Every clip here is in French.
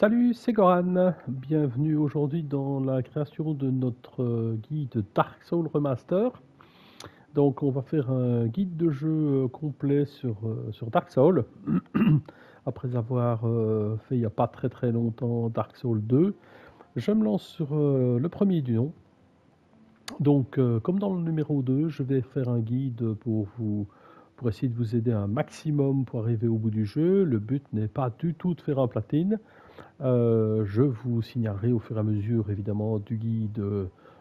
Salut, c'est Goran. Bienvenue aujourd'hui dans la création de notre guide Dark Souls Remaster. Donc on va faire un guide de jeu complet sur Dark Souls. Après avoir fait il n'y a pas très longtemps Dark Souls 2, je me lance sur le premier du nom. Donc comme dans le numéro 2, je vais faire un guide pour essayer de vous aider un maximum pour arriver au bout du jeu. Le but n'est pas du tout de faire un platine. Je vous signalerai au fur et à mesure, évidemment, du guide,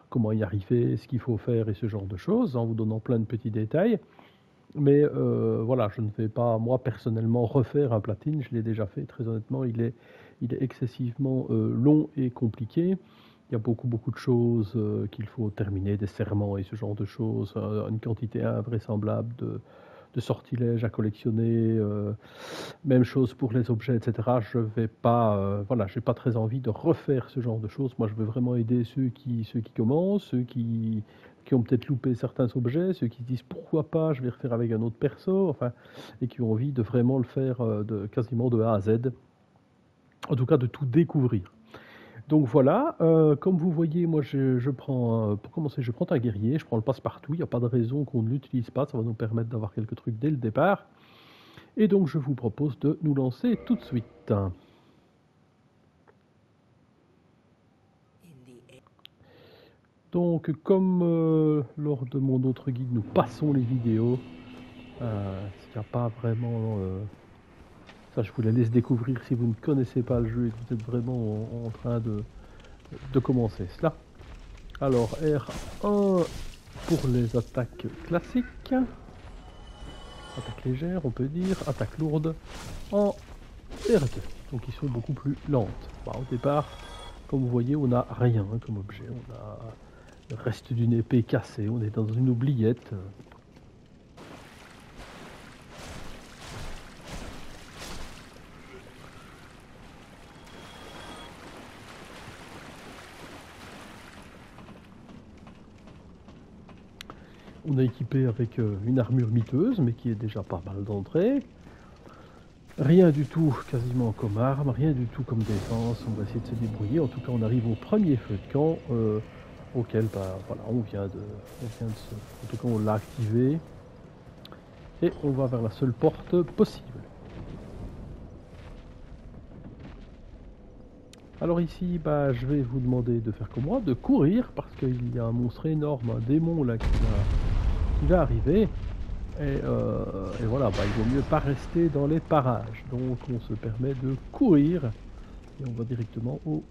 comment y arriver, ce qu'il faut faire et ce genre de choses, en vous donnant plein de petits détails. Mais voilà, je ne vais pas, moi, personnellement, refaire un platine. Je l'ai déjà fait, très honnêtement. Il est excessivement long et compliqué. Il y a beaucoup de choses qu'il faut terminer, des serments et ce genre de choses, une quantité invraisemblable de sortilèges à collectionner. Même chose pour les objets, etc. Je vais pas, voilà, j'ai pas très envie de refaire ce genre de choses. Moi, je veux vraiment aider ceux qui commencent, qui ont peut-être loupé certains objets, ceux qui se disent pourquoi pas, je vais refaire avec un autre perso, enfin, et qui ont envie de vraiment le faire quasiment de A à Z. En tout cas, de tout découvrir. Donc voilà, comme vous voyez, moi je prends, pour commencer, je prends un guerrier, je prends le passe-partout, il n'y a pas de raison qu'on ne l'utilise pas, ça va nous permettre d'avoir quelques trucs dès le départ. Et donc je vous propose de nous lancer tout de suite. Donc comme lors de mon autre guide, nous passons les vidéos. Il n'y a pas vraiment... ça, je vous la laisse découvrir si vous ne connaissez pas le jeu et que vous êtes vraiment en train de commencer cela. Alors R1 pour les attaques classiques. Attaque légère, on peut dire. Attaque lourde en R2. Donc ils sont beaucoup plus lentes. Bah, au départ, comme vous voyez, on n'a rien comme objet. On a le reste d'une épée cassée. On est dans une oubliette. On est équipé avec une armure miteuse, mais qui est déjà pas mal d'entrée. Rien du tout quasiment comme arme, rien du tout comme défense. On va essayer de se débrouiller. En tout cas, on arrive au premier feu de camp auquel, bah, voilà, on vient de se... En tout cas, on l'a activé. Et on va vers la seule porte possible. Alors ici, bah, je vais vous demander de faire comme moi, de courir, parce qu'il y a un monstre énorme, un démon là qui va arriver. Et voilà, bah, il vaut mieux pas rester dans les parages. Donc on se permet de courir. Et on va directement au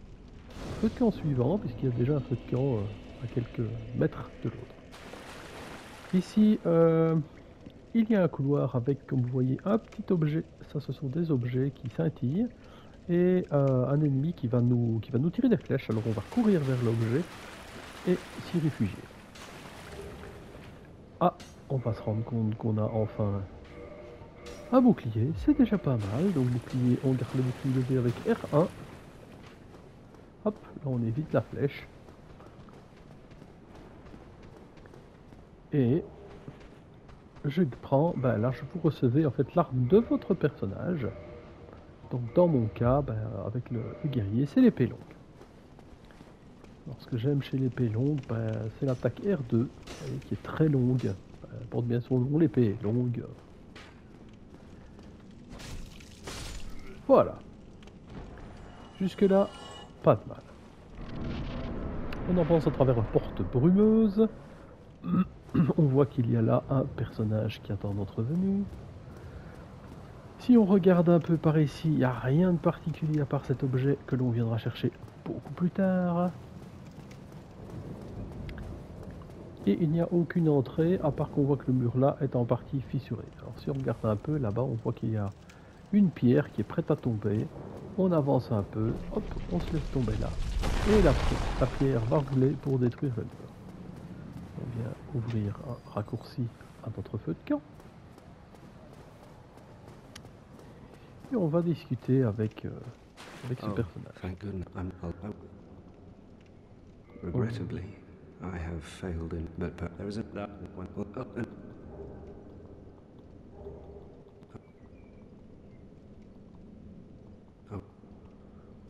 feu de camp suivant, puisqu'il y a déjà un feu de camp à quelques mètres de l'autre. Ici, il y a un couloir avec, comme vous voyez, un petit objet. Ça, ce sont des objets qui scintillent. Et un ennemi qui va nous tirer des flèches. Alors on va courir vers l'objet et s'y réfugier. Ah, on va se rendre compte qu'on a enfin un bouclier, c'est déjà pas mal. Donc bouclier, on garde le bouclier levé avec R1. Hop, là on évite la flèche. Et je prends, ben là vous recevez en fait l'arme de votre personnage. Donc dans mon cas, ben, avec le guerrier, c'est l'épée longue. Alors ce que j'aime chez l'épée longue, ben, c'est l'attaque R2, qui est très longue. Elle porte bien son nom, l'épée est longue. Voilà. Jusque là, pas de mal. On avance à travers une porte brumeuse. On voit qu'il y a là un personnage qui attend notre venue. Si on regarde un peu par ici, il n'y a rien de particulier à part cet objet que l'on viendra chercher beaucoup plus tard. Et il n'y a aucune entrée, à part qu'on voit que le mur là est en partie fissuré. Alors si on regarde un peu là-bas, on voit qu'il y a une pierre qui est prête à tomber. On avance un peu, hop, on se laisse tomber là. Et la pierre va rouler pour détruire le mur. On vient ouvrir un raccourci à notre feu de camp. Et on va discuter avec ce personnage. Thank goodness. Regrettably, I have failed in. But there is a that one.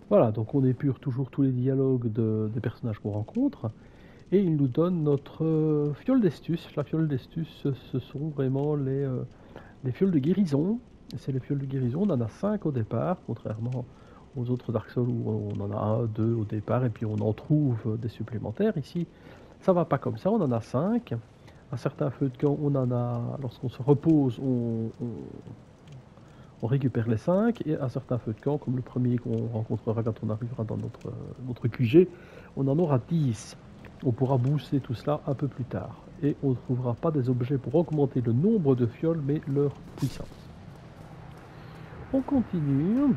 Voilà, donc on épure toujours tous les dialogues des personnages qu'on rencontre. Et il nous donne notre fiole d'estus. La fiole d'estus, ce sont vraiment les fioles de guérison. C'est les fioles de guérison, on en a 5 au départ, contrairement aux autres Dark Souls où on en a 1, 2 au départ et puis on en trouve des supplémentaires. Ici, ça va pas comme ça, on en a 5. À certains feux de camp, on en a, lorsqu'on se repose, on récupère les 5. Et à certains feux de camp, comme le premier qu'on rencontrera quand on arrivera dans notre QG, on en aura 10. On pourra booster tout cela un peu plus tard. Et on ne trouvera pas des objets pour augmenter le nombre de fioles, mais leur puissance. On continue. On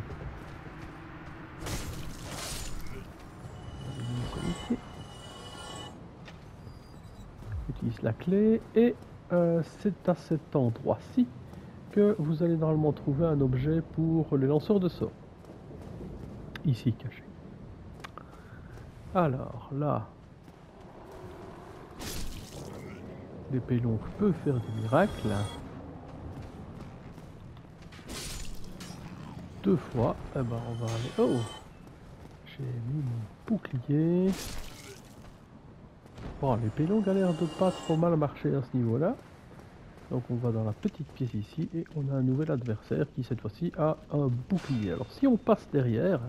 utilise la clé et c'est à cet endroit-ci que vous allez normalement trouver un objet pour les lanceurs de sorts. Ici caché. Alors là, l'épée longue peut faire des miracles. 2 fois, eh ben on va aller. Oh, j'ai mis mon bouclier. Bon, l'épée longue a l'air de pas trop mal marcher à ce niveau-là. Donc on va dans la petite pièce ici et on a un nouvel adversaire qui cette fois-ci a un bouclier. Alors si on passe derrière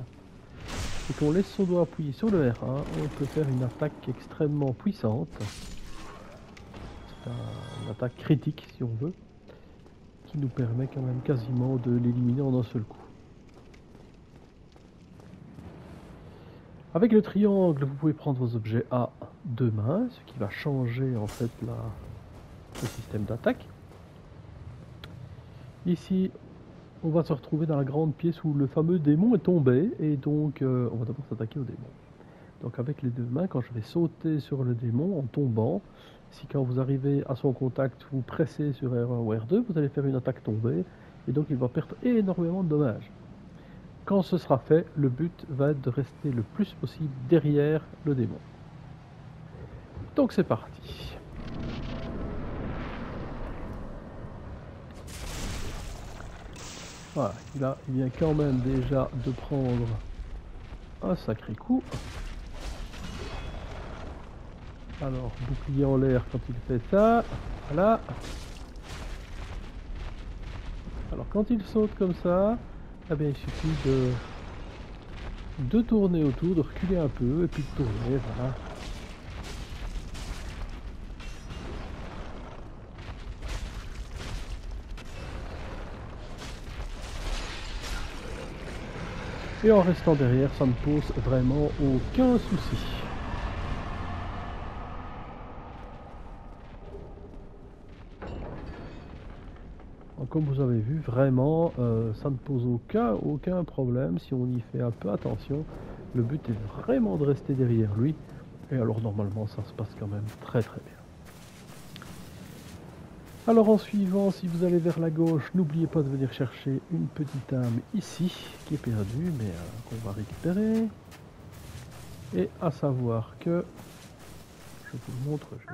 et qu'on laisse son doigt appuyé sur le R1, on peut faire une attaque extrêmement puissante. C'est une attaque critique si on veut, qui nous permet quand même quasiment de l'éliminer en un seul coup. Avec le triangle, vous pouvez prendre vos objets à 2 mains, ce qui va changer en fait le système d'attaque. Ici, on va se retrouver dans la grande pièce où le fameux démon est tombé, et donc on va d'abord s'attaquer au démon. Donc avec les 2 mains, quand je vais sauter sur le démon en tombant, si quand vous arrivez à son contact, vous pressez sur R1 ou R2, vous allez faire une attaque tombée, et donc il va perdre énormément de dommages. Quand ce sera fait, le but va être de rester le plus possible derrière le démon. Donc c'est parti. Voilà, là il vient quand même déjà de prendre un sacré coup. Alors, bouclier en l'air quand il fait ça. Voilà. Alors quand il saute comme ça, eh bien, il suffit de tourner autour, de reculer un peu et puis de tourner, voilà. Et en restant derrière, ça ne pose vraiment aucun souci. Donc, comme vous avez vu, vraiment, ça ne pose aucun problème si on y fait un peu attention. Le but est vraiment de rester derrière lui. Et alors normalement, ça se passe quand même très très bien. Alors en suivant, si vous allez vers la gauche, n'oubliez pas de venir chercher une petite âme ici, qui est perdue, mais qu'on va récupérer. Et à savoir que, je vous le montre juste.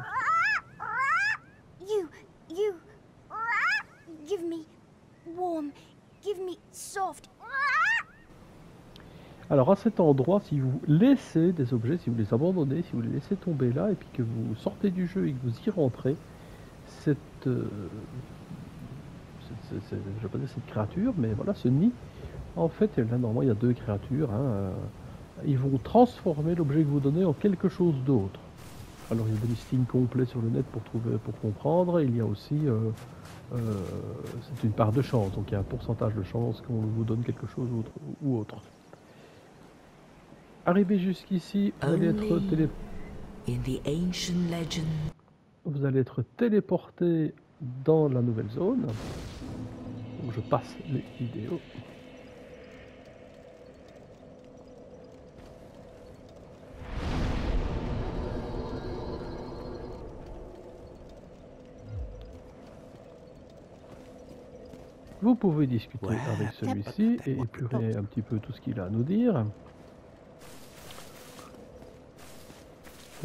You, give me warm, give me soft. Alors à cet endroit, si vous laissez des objets, si vous les abandonnez, si vous les laissez tomber là, et puis que vous sortez du jeu et que vous y rentrez, je vais pas dire cette créature, mais voilà, ce nid, en fait, là normalement il y a 2 créatures, hein, ils vont transformer l'objet que vous donnez en quelque chose d'autre. Alors il y a des listings complets sur le net pour comprendre, il y a aussi, c'est une part de chance, donc il y a un pourcentage de chance qu'on vous donne quelque chose ou autre. Arrivé jusqu'ici, vous allez être téléporté dans la nouvelle zone, où je passe les vidéos. Vous pouvez discuter avec celui-ci et épurer un petit peu tout ce qu'il a à nous dire.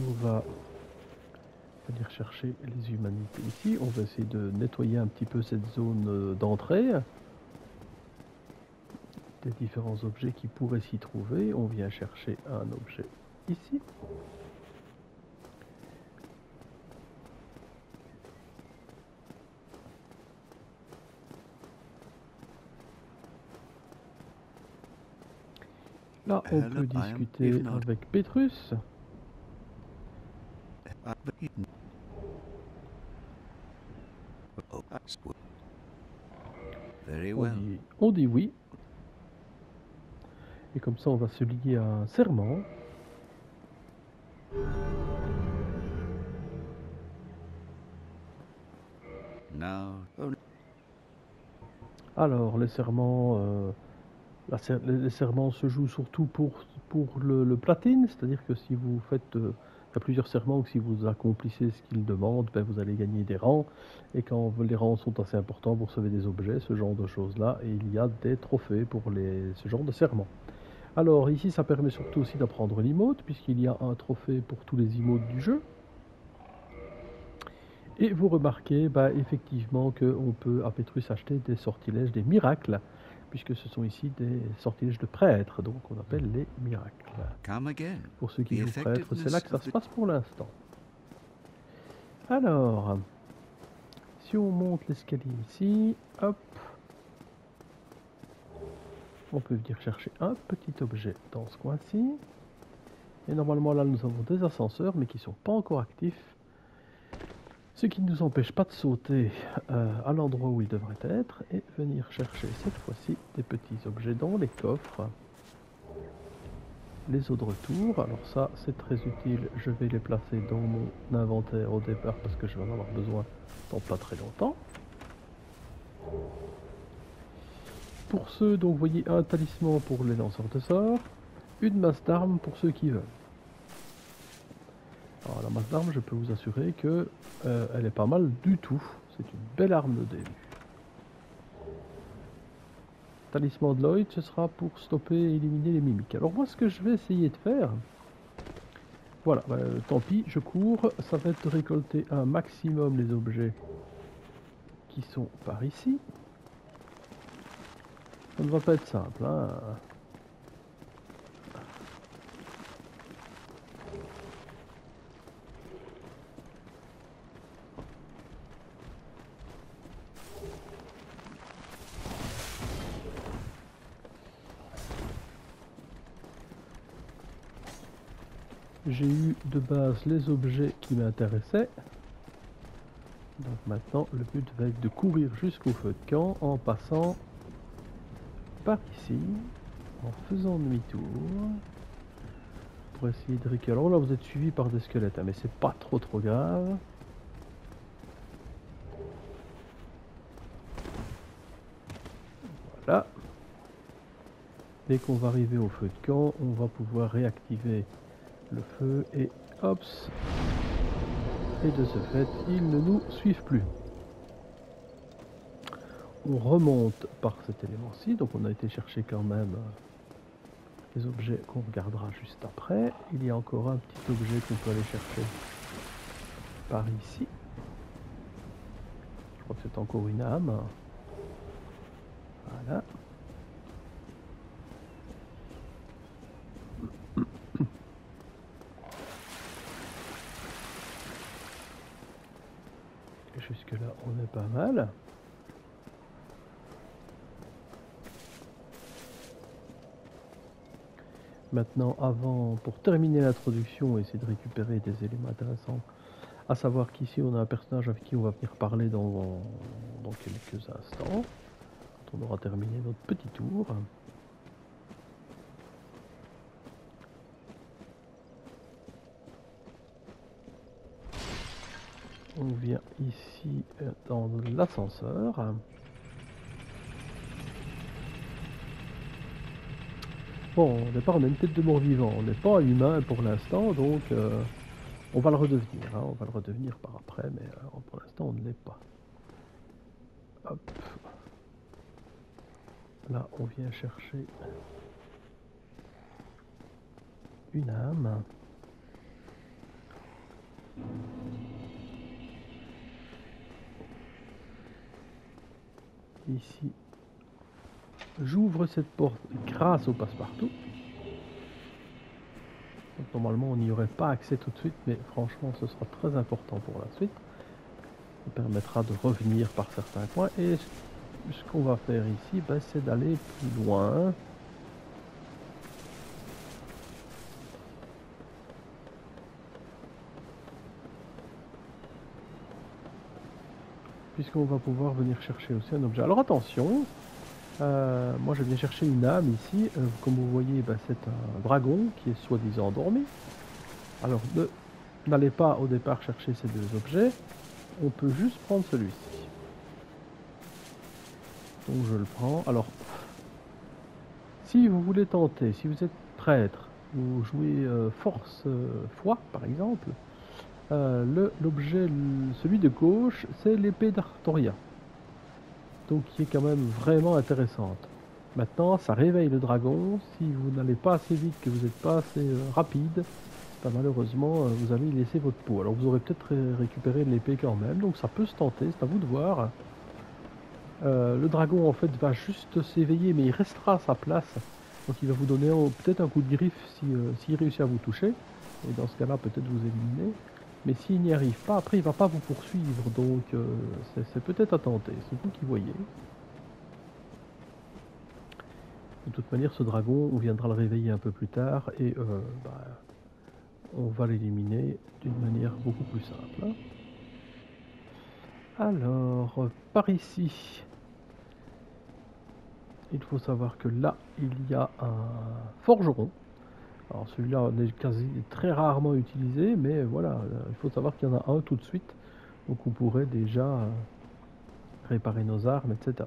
On va venir chercher les humanités ici. On va essayer de nettoyer un petit peu cette zone d'entrée. des différents objets qui pourraient s'y trouver. On vient chercher un objet ici. Là, on peut discuter avec Petrus. On dit oui. Et comme ça, on va se lier à un serment. Alors, les serments, les serments se jouent surtout pour le platine, c'est-à-dire que si vous faites, il y a plusieurs serments, que si vous accomplissez ce qu'ils demandent, ben vous allez gagner des rangs, et quand les rangs sont assez importants, vous recevez des objets, ce genre de choses-là, et il y a des trophées pour ce genre de serments. Alors ici, ça permet surtout aussi d'apprendre l'emote, puisqu'il y a un trophée pour tous les emotes du jeu. Et vous remarquez effectivement qu'on peut à Petrus acheter des sortilèges, des miracles, puisque ce sont ici des sortilèges de prêtres, donc on appelle les miracles. Pour ceux qui jouent prêtres, c'est là que ça se passe pour l'instant. Alors, si on monte l'escalier ici, hop, on peut venir chercher un petit objet dans ce coin-ci. Et normalement là, nous avons des ascenseurs, mais qui ne sont pas encore actifs. Ce qui ne nous empêche pas de sauter à l'endroit où il devrait être et venir chercher cette fois-ci des petits objets dans les coffres. Les eaux de retour, alors ça c'est très utile, je vais les placer dans mon inventaire au départ parce que je vais en avoir besoin dans pas très longtemps. Pour ceux, donc vous voyez un talisman pour les lanceurs de sorts, une masse d'armes pour ceux qui veulent. Alors la masse d'armes, je peux vous assurer que elle est pas mal du tout. C'est une belle arme de début. Talisman de Lloyd, ce sera pour stopper et éliminer les mimiques. Alors moi, ce que je vais essayer de faire, voilà, tant pis, je cours. Ça va être de récolter un maximum les objets qui sont par ici. Ça ne va pas être simple, hein. J'ai eu de base les objets qui m'intéressaient. Donc maintenant, le but va être de courir jusqu'au feu de camp en passant par ici, en faisant demi-tour, pour essayer de récupérer. Alors là, vous êtes suivi par des squelettes, hein, mais c'est pas trop grave. Voilà. Dès qu'on va arriver au feu de camp, on va pouvoir réactiver le feu et hop, et de ce fait ils ne nous suivent plus. On remonte par cet élément-ci, donc on a été chercher quand même les objets qu'on regardera juste après. Il y a encore un petit objet qu'on peut aller chercher par ici. Je crois que c'est encore une âme. Voilà. Jusque là on est pas mal. Maintenant, pour terminer l'introduction et essayer de récupérer des éléments intéressants, à savoir qu'ici on a un personnage avec qui on va venir parler dans quelques instants, quand on aura terminé notre petit tour. On vient ici dans l'ascenseur. Bon, au départ on a une tête de mort-vivant, on n'est pas humain pour l'instant, donc on va le redevenir, hein, on va le redevenir par après, mais pour l'instant on ne l'est pas. Hop. Là on vient chercher une âme. Ici J'ouvre cette porte grâce au passe-partout. Donc, normalement, on n'y aurait pas accès tout de suite, mais franchement, ce sera très important pour la suite. Ça permettra de revenir par certains coins. Et ce qu'on va faire ici, ben, c'est d'aller plus loin. Puisqu'on va pouvoir venir chercher aussi un objet. Alors attention, moi je viens chercher une âme ici. Comme vous voyez, ben, c'est un dragon qui est soi-disant endormi. Alors n'allez pas au départ chercher ces deux objets. On peut juste prendre celui-ci. Donc je le prends. Alors, si vous voulez tenter, si vous êtes prêtre, vous jouez force foi par exemple, l'objet, celui de gauche, c'est l'épée d'Artoria. Donc qui est quand même vraiment intéressante. Maintenant, ça réveille le dragon. Si vous n'allez pas assez vite, que vous n'êtes pas assez rapide, ben, malheureusement, vous allez laisser votre peau. Alors vous aurez peut-être récupéré l'épée quand même, donc ça peut se tenter, c'est à vous de voir. Le dragon en fait va juste s'éveiller, mais il restera à sa place. Donc il va vous donner peut-être un coup de griffe s'il réussit à vous toucher. Et dans ce cas-là, peut-être vous éliminer. Mais s'il n'y arrive pas, après il ne va pas vous poursuivre. Donc c'est peut-être à tenter. C'est vous qui voyez. De toute manière, ce dragon, on viendra le réveiller un peu plus tard. Et on va l'éliminer d'une manière beaucoup plus simple. Alors, par ici. Il faut savoir que là, il y a un forgeron. Alors celui-là est très rarement utilisé, mais voilà, il faut savoir qu'il y en a un tout de suite. Donc on pourrait déjà réparer nos armes, etc.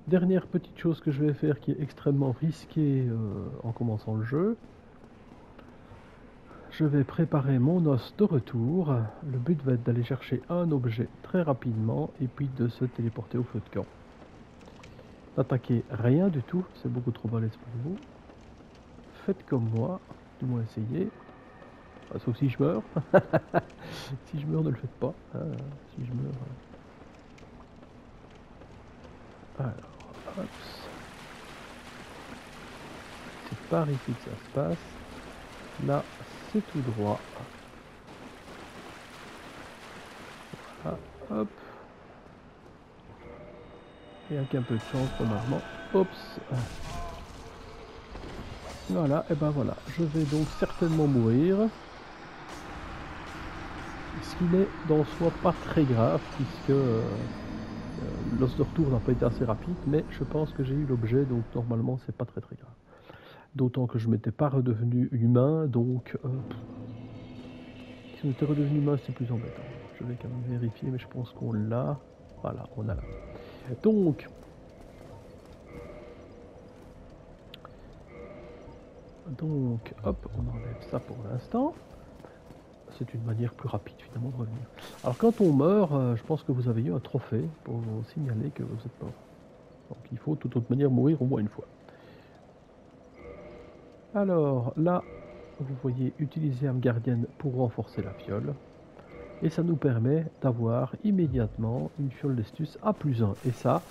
Dernière petite chose que je vais faire qui est extrêmement risquée en commençant le jeu. Je vais préparer mon os de retour. Le but va être d'aller chercher un objet très rapidement et puis de se téléporter au feu de camp. N'attaquez rien du tout, c'est beaucoup trop balèze pour vous. Faites comme moi, du moins essayez. Enfin, sauf si je meurs. Si je meurs, ne le faites pas. Si je meurs. Alors, hop. C'est par ici que ça se passe. Là, c'est tout droit. Voilà, hop. Et avec un peu de chance, normalement. Oups. Voilà, et ben voilà. Je vais donc certainement mourir. Ce qui n'est dans soi pas très grave, puisque l'os de retour n'a pas été assez rapide, mais je pense que j'ai eu l'objet, donc normalement c'est pas très très grave. D'autant que je m'étais pas redevenu humain, donc si on était redevenu humain c'est plus embêtant. Je vais quand même vérifier, mais je pense qu'on l'a. Voilà, on a là. Donc hop, on enlève ça pour l'instant. C'est une manière plus rapide finalement de revenir. Alors quand on meurt, je pense que vous avez eu un trophée pour vous signaler que vous êtes mort. Donc il faut de toute autre manière mourir au moins une fois. Alors là, vous voyez utiliser âme gardienne pour renforcer la fiole. Et ça nous permet d'avoir immédiatement une fiole d'estus à +1. Et ça,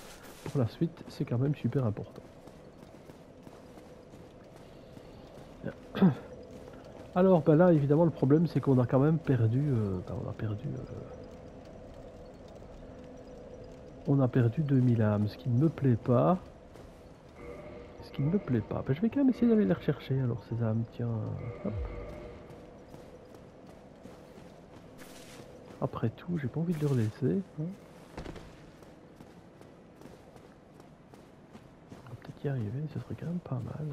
pour la suite, c'est quand même super important. Alors ben là, évidemment, le problème, c'est qu'on a quand même perdu... on a perdu 2000 âmes, ce qui ne me plaît pas. Ben, je vais quand même essayer d'aller les rechercher, alors ces âmes, tiens... Hop. Après tout, j'ai pas envie de les relaisser. Hein. On va peut-être y arriver, ce serait quand même pas mal.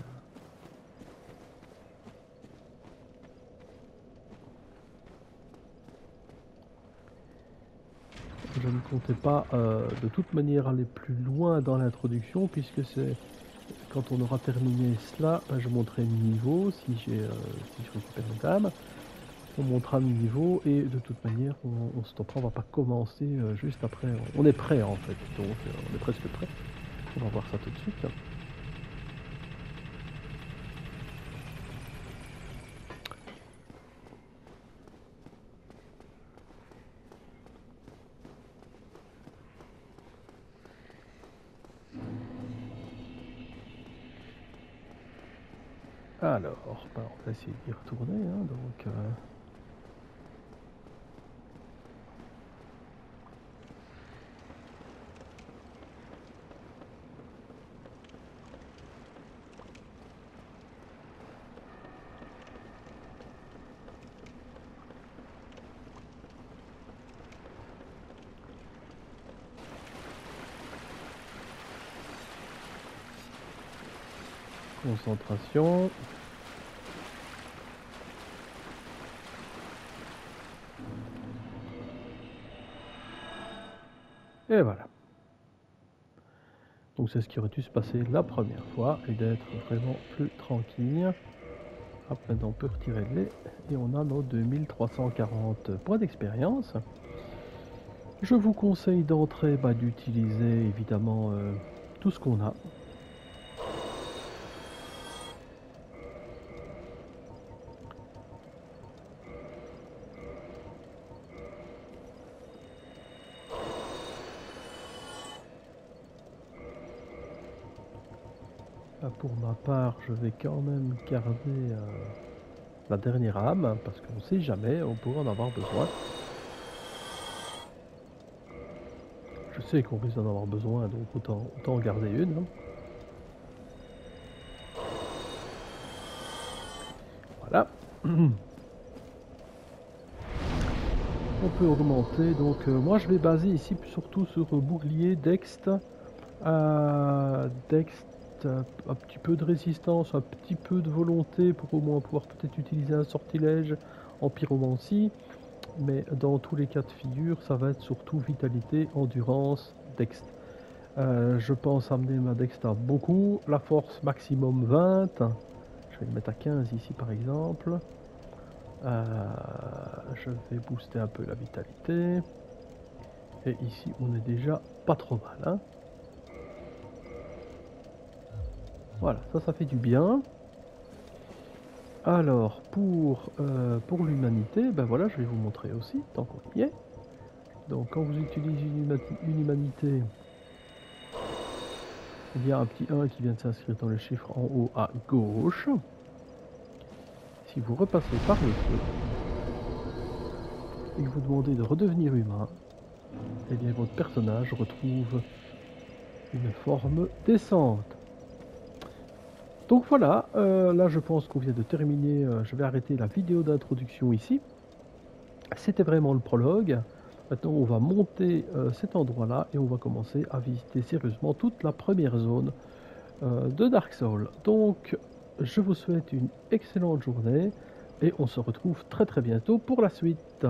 Je ne comptais pas de toute manière aller plus loin dans l'introduction, puisque c'est quand on aura terminé cela, ben, je montrerai le niveau, si je récupère une dame. On montrera le niveau et de toute manière on stoppera, on va pas commencer juste après. On est prêt en fait, donc on est presque prêt. On va voir ça tout de suite. Alors, bah, on va essayer d'y retourner, hein, donc... Concentration. Et voilà. Donc c'est ce qui aurait dû se passer la première fois et d'être vraiment plus tranquille. Hop, maintenant on peut retirer le lait et on a nos 2340 points d'expérience. Je vous conseille d'entrer, d'utiliser évidemment tout ce qu'on a. Pour ma part, je vais quand même garder la dernière âme, parce qu'on ne sait jamais, on pourrait en avoir besoin. Je sais qu'on risque d'en avoir besoin, donc autant en garder une. Hein. Voilà. On peut augmenter, donc moi je vais baser ici surtout sur bouclier, Dext, un petit peu de résistance, un petit peu de volonté pour au moins pouvoir peut-être utiliser un sortilège en pyromancie, mais dans tous les cas de figure ça va être surtout vitalité, endurance, Dext. Je pense amener ma Dext à beaucoup, la force maximum 20, je vais le mettre à 15 ici par exemple. Je vais booster un peu la vitalité. Et ici, on est déjà pas trop mal. Hein. Voilà, ça fait du bien. Alors, pour l'humanité, ben voilà, je vais vous montrer aussi, tant qu'on y est. Donc, quand vous utilisez une humanité, il y a un petit 1 qui vient de s'inscrire dans le chiffre en haut à gauche. Si vous repassez par le feu, et que vous demandez de redevenir humain, et bien votre personnage retrouve une forme décente. Donc voilà, là je pense qu'on vient de terminer, je vais arrêter la vidéo d'introduction ici. C'était vraiment le prologue. Maintenant on va monter cet endroit là et on va commencer à visiter sérieusement toute la première zone de Dark Souls. Donc je vous souhaite une excellente journée et on se retrouve très bientôt pour la suite.